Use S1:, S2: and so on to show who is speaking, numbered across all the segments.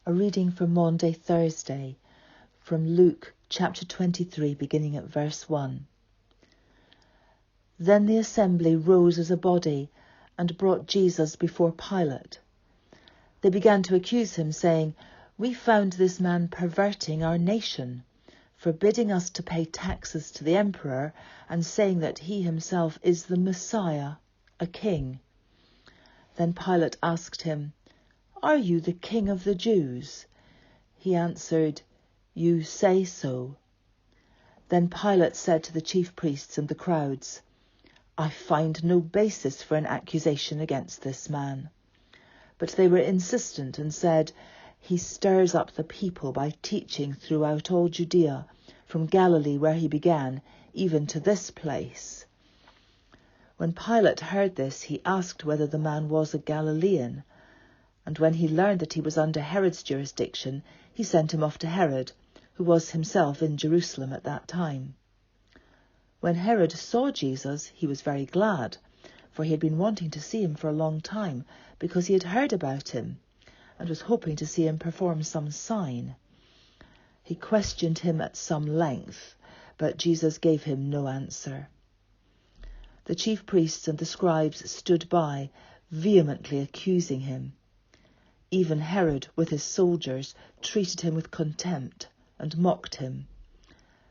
S1: A reading for Maundy, Thursday, from Luke chapter 23, beginning at verse 1. Then the assembly rose as a body and brought Jesus before Pilate. They began to accuse him, saying, "We found this man perverting our nation, forbidding us to pay taxes to the emperor, and saying that he himself is the Messiah, a king." Then Pilate asked him, "Are you the king of the Jews?" He answered, "You say so." Then Pilate said to the chief priests and the crowds, "I find no basis for an accusation against this man." But they were insistent and said, "He stirs up the people by teaching throughout all Judea, from Galilee where he began, even to this place." When Pilate heard this, he asked whether the man was a Galilean. And when he learned that he was under Herod's jurisdiction, he sent him off to Herod, who was himself in Jerusalem at that time. When Herod saw Jesus, he was very glad, for he had been wanting to see him for a long time, because he had heard about him, and was hoping to see him perform some sign. He questioned him at some length, but Jesus gave him no answer. The chief priests and the scribes stood by, vehemently accusing him. Even Herod, with his soldiers, treated him with contempt and mocked him.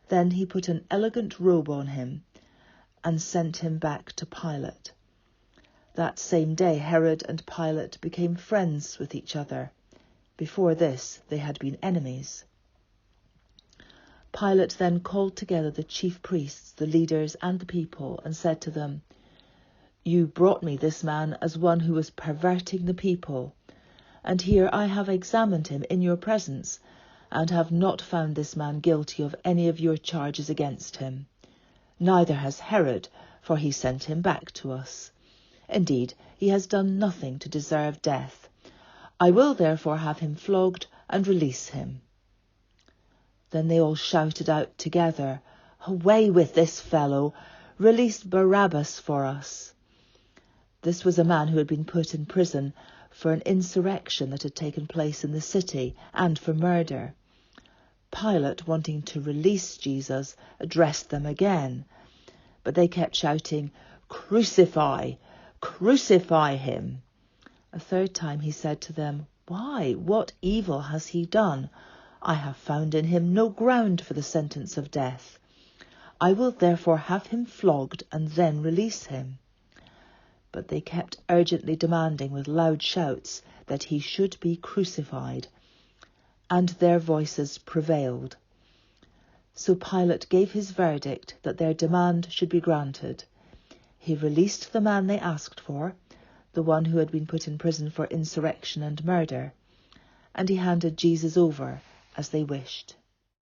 S1: Then he put an elegant robe on him and sent him back to Pilate. That same day Herod and Pilate became friends with each other. Before this they had been enemies. Pilate then called together the chief priests, the leaders, and the people, and said to them, "You brought me this man as one who was perverting the people. And here I have examined him in your presence, and have not found this man guilty of any of your charges against him. Neither has Herod, for he sent him back to us. Indeed, he has done nothing to deserve death. I will therefore have him flogged and release him." Then they all shouted out together, "Away with this fellow! Release Barabbas for us!" This was a man who had been put in prison for an insurrection that had taken place in the city, and for murder. Pilate, wanting to release Jesus, addressed them again, but they kept shouting, "Crucify! Crucify him!" A third time he said to them, "Why, what evil has he done? I have found in him no ground for the sentence of death. I will therefore have him flogged and then release him." But they kept urgently demanding with loud shouts that he should be crucified, and their voices prevailed. So Pilate gave his verdict that their demand should be granted. He released the man they asked for, the one who had been put in prison for insurrection and murder, and he handed Jesus over as they wished.